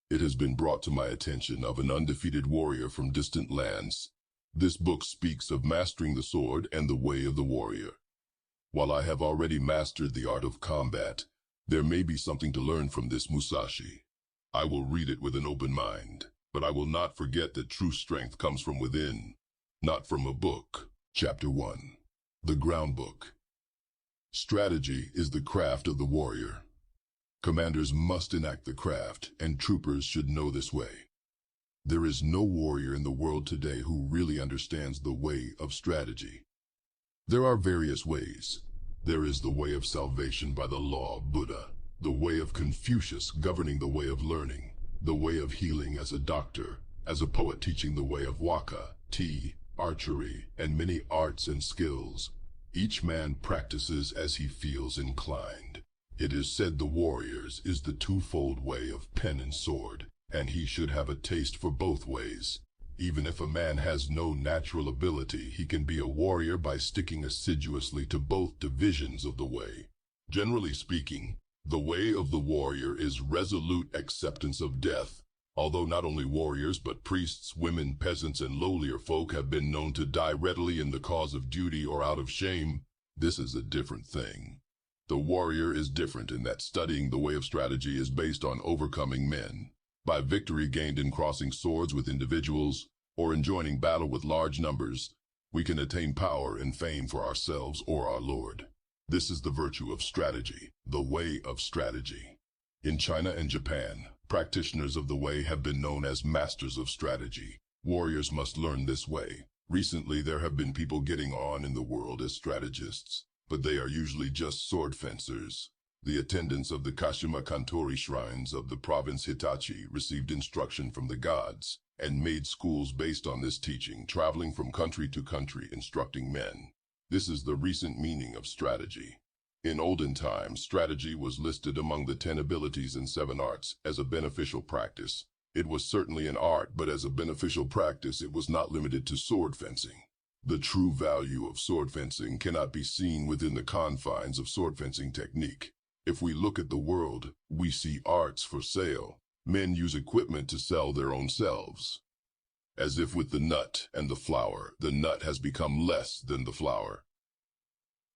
It has been brought to my attention of an undefeated warrior from distant lands. This book speaks of mastering the sword and the way of the warrior. While I have already mastered the art of combat, there may be something to learn from this Musashi. I will read it with an open mind, but I will not forget that true strength comes from within, not from a book. Chapter 1. The Ground Book. Strategy is the craft of the warrior. Commanders must enact the craft, and troopers should know this way. There is no warrior in the world today who really understands the way of strategy. There are various ways. There is the way of salvation by the law of Buddha, the way of Confucius governing the way of learning, the way of healing as a doctor, as a poet teaching the way of waka, tea, archery, and many arts and skills. Each man practices as he feels inclined. It is said the warrior's is the twofold way of pen and sword, and he should have a taste for both ways. Even if a man has no natural ability, he can be a warrior by sticking assiduously to both divisions of the way. Generally speaking, the way of the warrior is resolute acceptance of death. Although not only warriors but priests, women, peasants, and lowlier folk have been known to die readily in the cause of duty or out of shame, this is a different thing. The warrior is different in that studying the way of strategy is based on overcoming men. By victory gained in crossing swords with individuals, or in joining battle with large numbers, we can attain power and fame for ourselves or our Lord. This is the virtue of strategy, the way of strategy. In China and Japan, practitioners of the way have been known as masters of strategy. Warriors must learn this way. Recently, there have been people getting on in the world as strategists, but they are usually just sword fencers. The attendants of the Kashima Kantori shrines of the province Hitachi received instruction from the gods and made schools based on this teaching, traveling from country to country instructing men. This is the recent meaning of strategy. In olden times, strategy was listed among the 10 abilities and 7 arts as a beneficial practice. It was certainly an art, but as a beneficial practice, it was not limited to sword fencing. The true value of sword fencing cannot be seen within the confines of sword fencing technique. If we look at the world, we see arts for sale. Men use equipment to sell their own selves. As if with the nut and the flower, the nut has become less than the flower.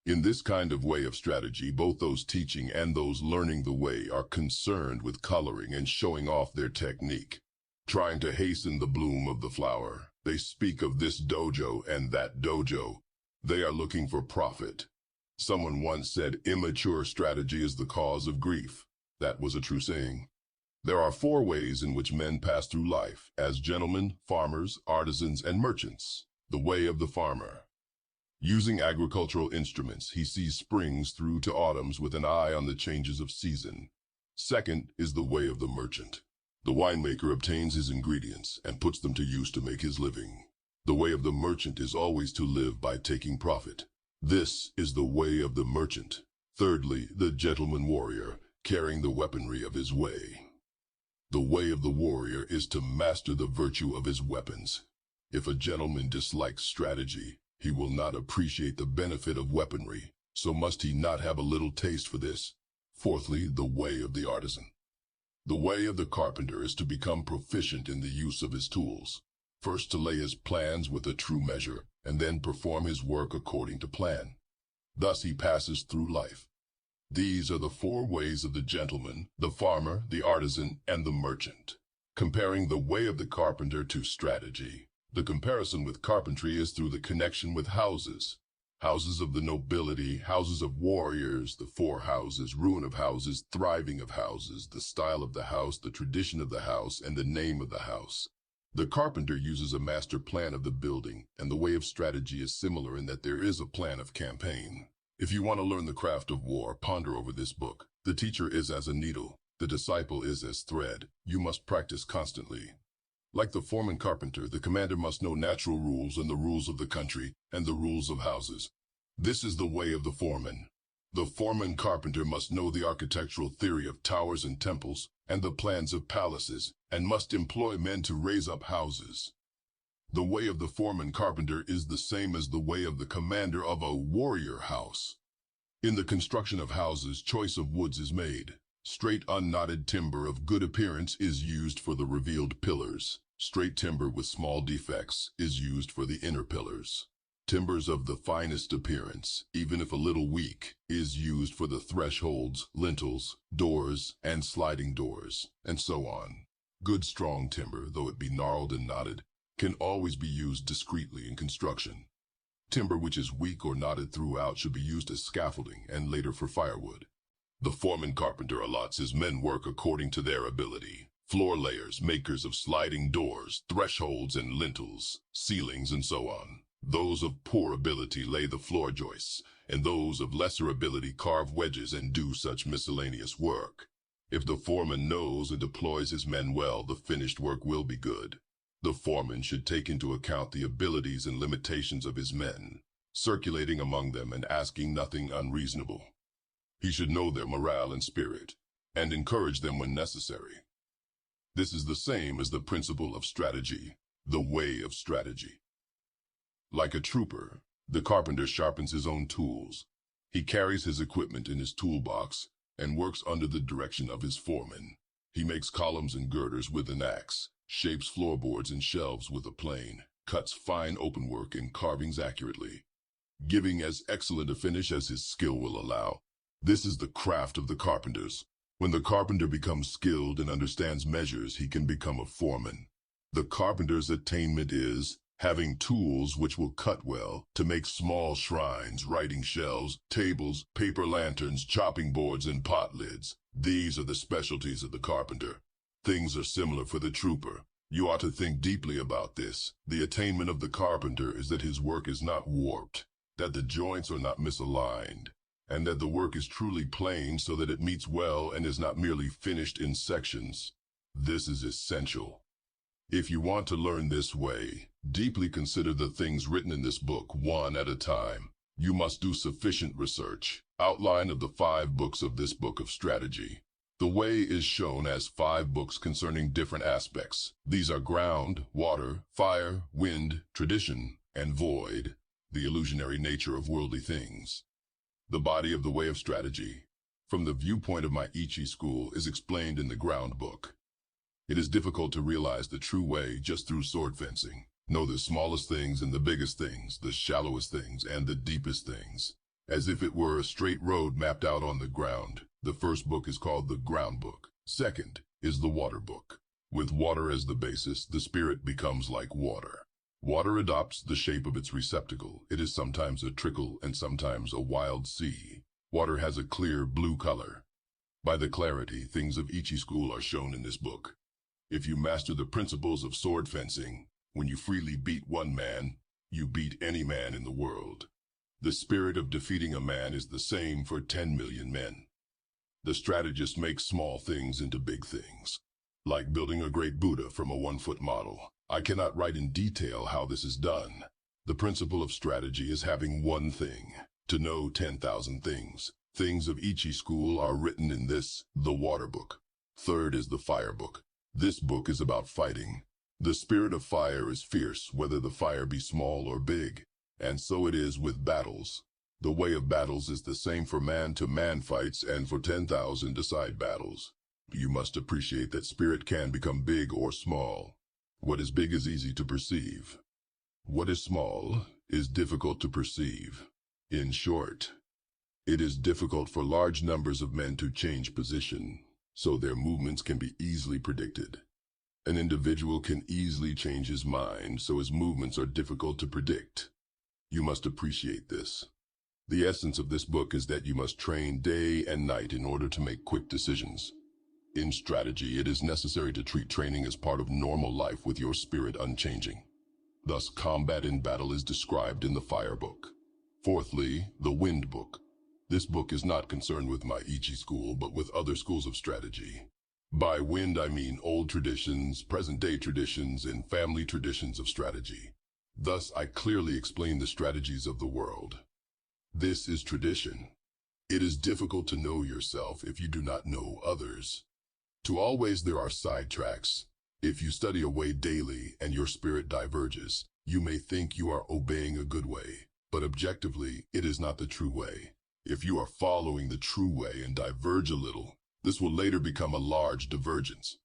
In this kind of way of strategy, both those teaching and those learning the way are concerned with coloring and showing off their technique, trying to hasten the bloom of the flower. They speak of this dojo and that dojo. They are looking for profit. Someone once said, immature strategy is the cause of grief. That was a true saying. There are 4 ways in which men pass through life, as gentlemen, farmers, artisans, and merchants. The way of the farmer. Using agricultural instruments, he sees springs through to autumns with an eye on the changes of season. Second is the way of the merchant. The winemaker obtains his ingredients and puts them to use to make his living. The way of the merchant is always to live by taking profit. This is the way of the merchant. Thirdly, the gentleman warrior, carrying the weaponry of his way. The way of the warrior is to master the virtue of his weapons. If a gentleman dislikes strategy, he will not appreciate the benefit of weaponry, so must he not have a little taste for this. Fourthly, the way of the artisan. The way of the carpenter is to become proficient in the use of his tools. First to lay his plans with a true measure, and then perform his work according to plan. Thus he passes through life. These are the 4 ways of the gentleman, the farmer, the artisan, and the merchant. Comparing the way of the carpenter to strategy. The comparison with carpentry is through the connection with houses. Houses of the nobility, houses of warriors, the 4 houses, ruin of houses, thriving of houses, the style of the house, the tradition of the house, and the name of the house. The carpenter uses a master plan of the building, and the way of strategy is similar in that there is a plan of campaign. If you want to learn the craft of war, ponder over this book. The teacher is as a needle, the disciple is as thread. You must practice constantly. Like the foreman carpenter, the commander must know natural rules and the rules of the country and the rules of houses. This is the way of the foreman. The foreman carpenter must know the architectural theory of towers and temples and the plans of palaces, and must employ men to raise up houses. The way of the foreman carpenter is the same as the way of the commander of a warrior house. In the construction of houses, choice of woods is made. Straight unknotted timber of good appearance is used for the revealed pillars. Straight timber with small defects is used for the inner pillars. Timbers of the finest appearance, even if a little weak, is used for the thresholds, lintels, doors, and sliding doors, and so on. Good strong timber, though it be gnarled and knotted, can always be used discreetly in construction. Timber which is weak or knotted throughout should be used as scaffolding and later for firewood. The foreman carpenter allots his men work according to their ability. Floor layers, makers of sliding doors, thresholds and lintels, ceilings and so on. Those of poor ability lay the floor joists, and those of lesser ability carve wedges and do such miscellaneous work. If the foreman knows and deploys his men well, the finished work will be good. The foreman should take into account the abilities and limitations of his men, circulating among them and asking nothing unreasonable. He should know their morale and spirit, and encourage them when necessary. This is the same as the principle of strategy, the way of strategy. Like a trooper, the carpenter sharpens his own tools. He carries his equipment in his toolbox and works under the direction of his foreman. He makes columns and girders with an axe, shapes floorboards and shelves with a plane, cuts fine openwork and carvings accurately, giving as excellent a finish as his skill will allow. This is the craft of the carpenters. When the carpenter becomes skilled and understands measures, he can become a foreman. The carpenter's attainment is having tools which will cut well to make small shrines, writing shelves, tables, paper lanterns, chopping boards, and pot lids. These are the specialties of the carpenter. Things are similar for the trooper. You ought to think deeply about this. The attainment of the carpenter is that his work is not warped, that the joints are not misaligned, and that the work is truly plain so that it meets well and is not merely finished in sections. This is essential. If you want to learn this way, deeply consider the things written in this book one at a time. You must do sufficient research. Outline of the 5 books of this book of strategy. The way is shown as 5 books concerning different aspects. These are ground, water, fire, wind, tradition, and void, the illusionary nature of worldly things. The body of the way of strategy, from the viewpoint of my Ichi school, is explained in the ground book. It is difficult to realize the true way just through sword fencing. Know the smallest things and the biggest things, the shallowest things and the deepest things, as if it were a straight road mapped out on the ground. The first book is called the ground book. Second is the water book. With water as the basis, the spirit becomes like water. Water adopts the shape of its receptacle. It is sometimes a trickle and sometimes a wild sea. Water has a clear blue color. By the clarity, things of Ichi school are shown in this book. If you master the principles of sword fencing, when you freely beat one man, you beat any man in the world. The spirit of defeating a man is the same for 10 million men. The strategist makes small things into big things, like building a great Buddha from a 1-foot model. I cannot write in detail how this is done. The principle of strategy is having one thing, to know 10,000 things. Things of Ichi school are written in this, the water book. Third is the fire book. This book is about fighting. The spirit of fire is fierce, whether the fire be small or big, and so it is with battles. The way of battles is the same for man-to-man fights and for 10,000-to-side battles. You must appreciate that spirit can become big or small. What is big is easy to perceive. What is small is difficult to perceive. In short, it is difficult for large numbers of men to change position, so their movements can be easily predicted. An individual can easily change his mind, so his movements are difficult to predict. You must appreciate this. The essence of this book is that you must train day and night in order to make quick decisions. In strategy, it is necessary to treat training as part of normal life with your spirit unchanging. Thus, combat in battle is described in the fire book. Fourthly, the wind book. This book is not concerned with my Ichi school, but with other schools of strategy. By wind, I mean old traditions, present-day traditions, and family traditions of strategy. Thus, I clearly explain the strategies of the world. This is tradition. It is difficult to know yourself if you do not know others. To always there are sidetracks. If you study a way daily and your spirit diverges, you may think you are obeying a good way, but objectively, it is not the true way. If you are following the true way and diverge a little, This will later become a large divergence.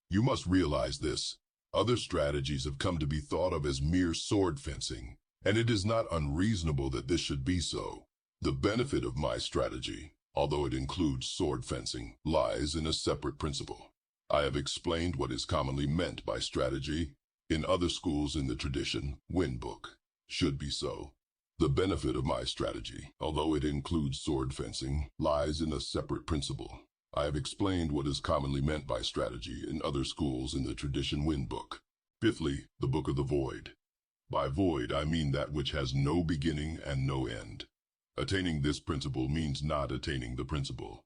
You must realize this. Other strategies have come to be thought of as mere sword fencing, and it is not unreasonable that this should be so. The benefit of my strategy, although it includes sword fencing, lies in a separate principle. I have explained what is commonly meant by strategy. In other schools in the tradition, Win book, should be so. The benefit of my strategy, although it includes sword fencing, lies in a separate principle. I have explained what is commonly meant by strategy in other schools in the tradition Win book. Fifthly, the Book of the Void. By void, I mean that which has no beginning and no end. Attaining this principle means not attaining the principle.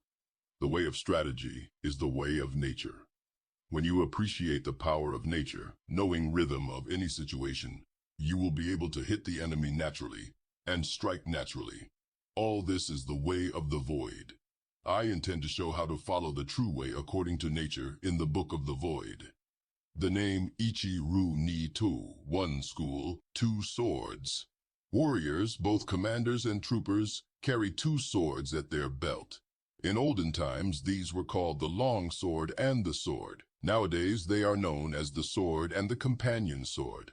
The way of strategy is the way of nature. When you appreciate the power of nature, knowing rhythm of any situation, you will be able to hit the enemy naturally and strike naturally. All this is the way of the void. I intend to show how to follow the true way according to nature in the Book of the Void. The name Ichi-Ru Ni-To, one school, two swords. Warriors, both commanders and troopers, carry two swords at their belt. In olden times, these were called the long sword and the sword. Nowadays, they are known as the sword and the companion sword.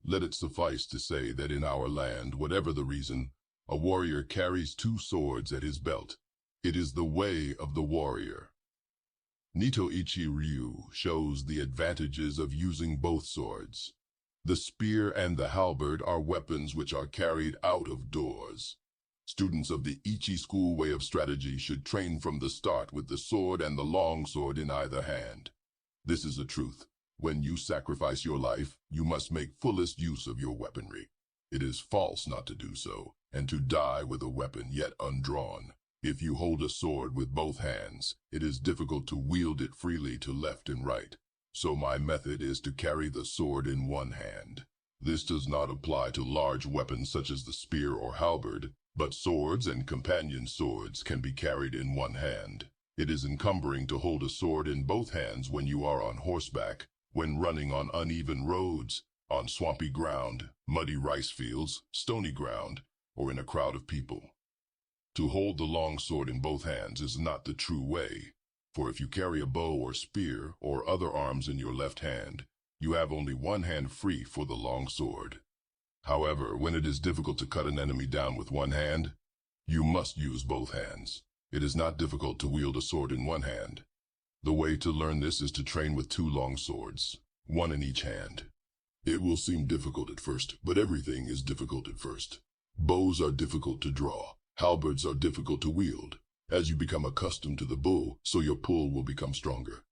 Let it suffice to say that in our land, whatever the reason, a warrior carries two swords at his belt. It is the way of the warrior. Nito Ichi Ryu shows the advantages of using both swords. The spear and the halberd are weapons which are carried out of doors. Students of the Ichi school way of strategy should train from the start with the sword and the long sword in either hand. This is a truth. When you sacrifice your life, you must make fullest use of your weaponry. It is false not to do so, and to die with a weapon yet undrawn. If you hold a sword with both hands, it is difficult to wield it freely to left and right. So my method is to carry the sword in one hand. This does not apply to large weapons such as the spear or halberd, but swords and companion swords can be carried in one hand. It is encumbering to hold a sword in both hands when you are on horseback, when running on uneven roads, on swampy ground, muddy rice fields, stony ground, or in a crowd of people. To hold the long sword in both hands is not the true way, for if you carry a bow or spear or other arms in your left hand, you have only one hand free for the long sword. However, when it is difficult to cut an enemy down with one hand, you must use both hands. It is not difficult to wield a sword in one hand. The way to learn this is to train with two long swords, one in each hand. It will seem difficult at first, but everything is difficult at first. Bows are difficult to draw. Halberds are difficult to wield. As you become accustomed to the bow, so your pull will become stronger.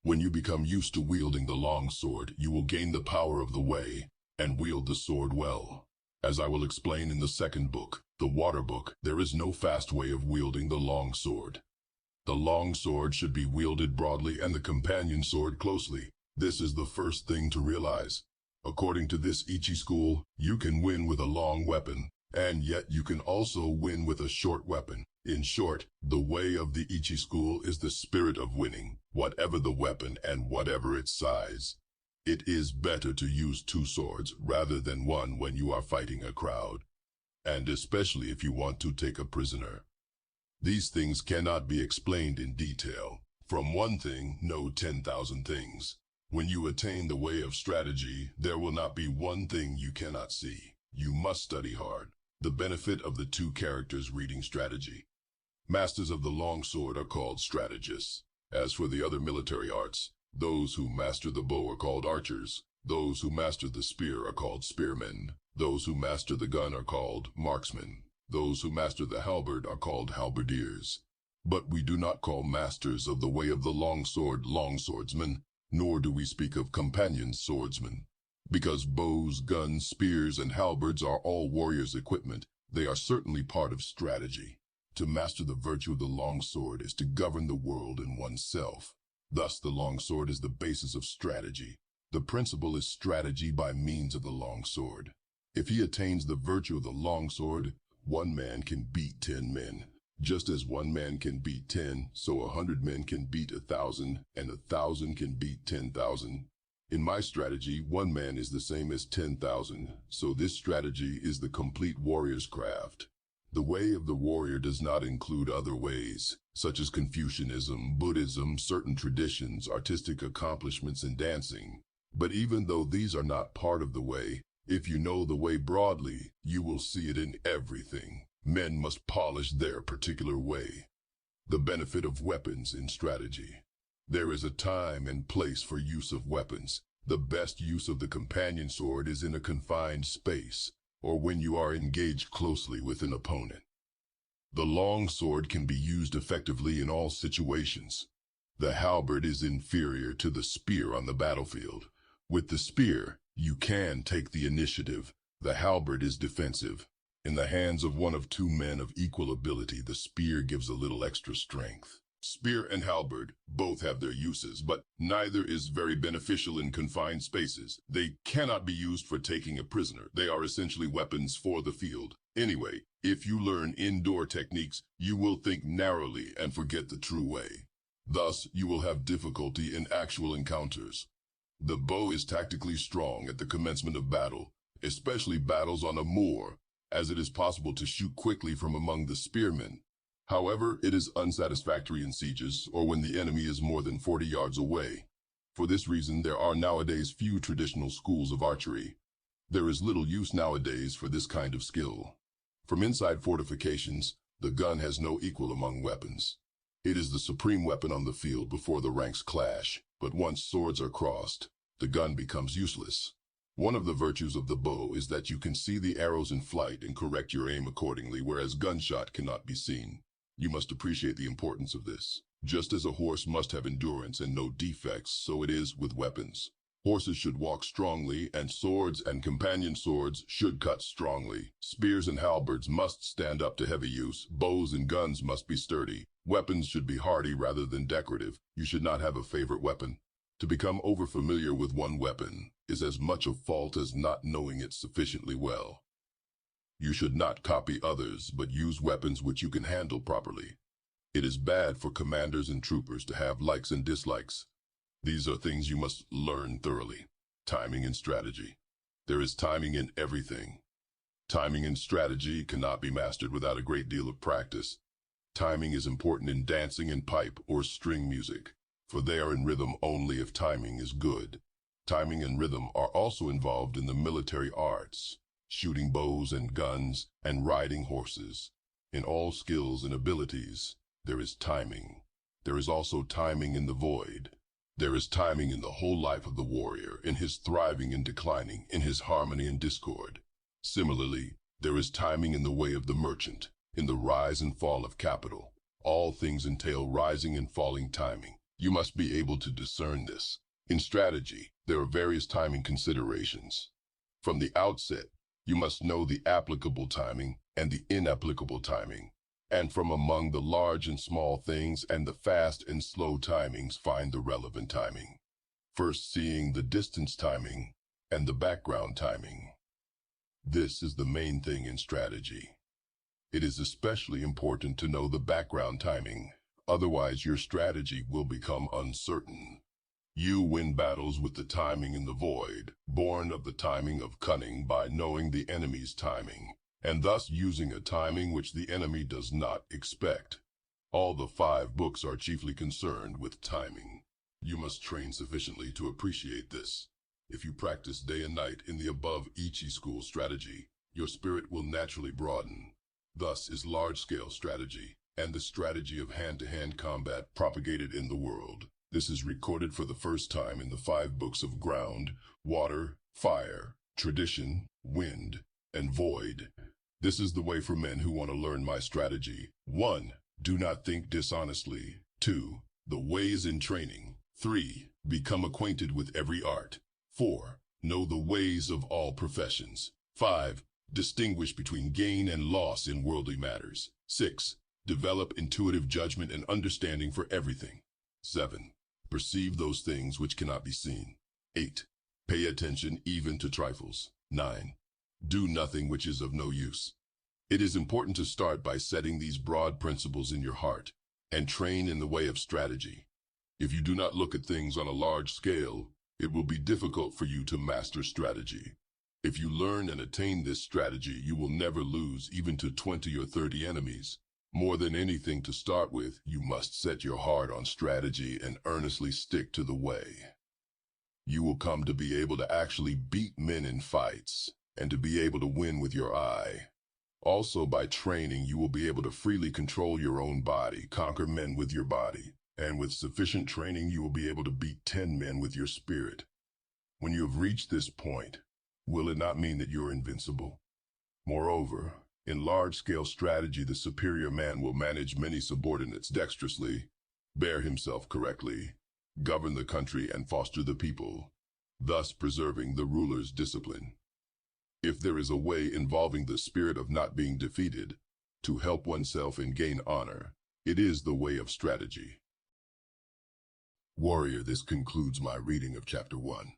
When you become used to wielding the long sword, you will gain the power of the way and wield the sword well. As I will explain in the second book, the Water Book, there is no fast way of wielding the long sword. The long sword should be wielded broadly and the companion sword closely. This is the first thing to realize. According to this Ichi school, you can win with a long weapon, and yet you can also win with a short weapon. In short, the way of the Ichi school is the spirit of winning, whatever the weapon and whatever its size. It is better to use two swords rather than one when you are fighting a crowd, and especially if you want to take a prisoner. These things cannot be explained in detail. From one thing, know 10,000 things. When you attain the way of strategy, there will not be one thing you cannot see. You must study hard. The benefit of the two characters reading strategy. Masters of the long sword are called strategists. As for the other military arts, those who master the bow are called archers. Those who master the spear are called spearmen. Those who master the gun are called marksmen. Those who master the halberd are called halberdiers. But we do not call masters of the way of the long sword longswordsmen, nor do we speak of companion swordsmen. Because bows, guns, spears, and halberds are all warriors' equipment, they are certainly part of strategy. To master the virtue of the long sword is to govern the world and oneself. Thus the long sword is the basis of strategy. The principle is strategy by means of the long sword. If he attains the virtue of the long sword, one man can beat 10 men. Just as one man can beat 10, so 100 men can beat 1,000, and 1,000 can beat 10,000. In my strategy, one man is the same as 10,000, so this strategy is the complete warrior's craft. The way of the warrior does not include other ways, such as Confucianism, Buddhism, certain traditions, artistic accomplishments, and dancing. But even though these are not part of the way, if you know the way broadly, you will see it in everything. Men must polish their particular way. The benefit of weapons in strategy. There is a time and place for use of weapons. The best use of the companion sword is in a confined space, or when you are engaged closely with an opponent. The long sword can be used effectively in all situations. The halberd is inferior to the spear on the battlefield. With the spear, you can take the initiative. The halberd is defensive. In the hands of one of two men of equal ability, the spear gives a little extra strength. Spear and halberd both have their uses, but neither is very beneficial in confined spaces. They cannot be used for taking a prisoner. They are essentially weapons for the field. Anyway, if you learn indoor techniques, you will think narrowly and forget the true way. Thus, you will have difficulty in actual encounters. The bow is tactically strong at the commencement of battle, especially battles on a moor, as it is possible to shoot quickly from among the spearmen. However, it is unsatisfactory in sieges or when the enemy is more than 40 yards away. For this reason, there are nowadays few traditional schools of archery. There is little use nowadays for this kind of skill. From inside fortifications, the gun has no equal among weapons. It is the supreme weapon on the field before the ranks clash, but once swords are crossed, the gun becomes useless. One of the virtues of the bow is that you can see the arrows in flight and correct your aim accordingly, whereas gunshot cannot be seen. You must appreciate the importance of this. Just as a horse must have endurance and no defects, so it is with weapons. Horses should walk strongly, and swords and companion swords should cut strongly. Spears and halberds must stand up to heavy use. Bows and guns must be sturdy. Weapons should be hardy rather than decorative. You should not have a favorite weapon. To become overfamiliar with one weapon is as much a fault as not knowing it sufficiently well. You should not copy others, but use weapons which you can handle properly. It is bad for commanders and troopers to have likes and dislikes. These are things you must learn thoroughly. Timing and strategy. There is timing in everything. Timing and strategy cannot be mastered without a great deal of practice. Timing is important in dancing and pipe or string music, for they are in rhythm only if timing is good. Timing and rhythm are also involved in the military arts. Shooting bows and guns, and riding horses. In all skills and abilities, there is timing. There is also timing in the void. There is timing in the whole life of the warrior, in his thriving and declining, in his harmony and discord. Similarly, there is timing in the way of the merchant, in the rise and fall of capital. All things entail rising and falling timing. You must be able to discern this. In strategy, there are various timing considerations. From the outset, you must know the applicable timing and the inapplicable timing, and from among the large and small things and the fast and slow timings find the relevant timing. First, seeing the distance timing and the background timing. This is the main thing in strategy. It is especially important to know the background timing, otherwise your strategy will become uncertain. You win battles with the timing in the void, born of the timing of cunning by knowing the enemy's timing, and thus using a timing which the enemy does not expect. All the 5 books are chiefly concerned with timing. You must train sufficiently to appreciate this. If you practice day and night in the above Ichi school strategy, your spirit will naturally broaden. Thus is large-scale strategy, and the strategy of hand-to-hand combat propagated in the world. This is recorded for the first time in the 5 books of ground, water, fire, tradition, wind, and void. This is the way for men who want to learn my strategy. 1. Do not think dishonestly. 2. The ways in training. 3. Become acquainted with every art. 4. Know the ways of all professions. 5. Distinguish between gain and loss in worldly matters. 6. Develop intuitive judgment and understanding for everything. 7. Perceive those things which cannot be seen. 8. Pay attention even to trifles. 9. Do nothing which is of no use. It is important to start by setting these broad principles in your heart and train in the way of strategy. If you do not look at things on a large scale, it will be difficult for you to master strategy. If you learn and attain this strategy, you will never lose even to 20 or 30 enemies. More than anything to start with, you must set your heart on strategy and earnestly stick to the way. You will come to be able to actually beat men in fights and to be able to win with your eye. Also, by training, you will be able to freely control your own body, conquer men with your body, and with sufficient training, you will be able to beat 10 men with your spirit. When you have reached this point, will it not mean that you're invincible? Moreover, in large-scale strategy, the superior man will manage many subordinates dexterously, bear himself correctly, govern the country and foster the people, thus preserving the ruler's discipline. If there is a way involving the spirit of not being defeated, to help oneself and gain honor, it is the way of strategy. Warrior, this concludes my reading of Chapter 1.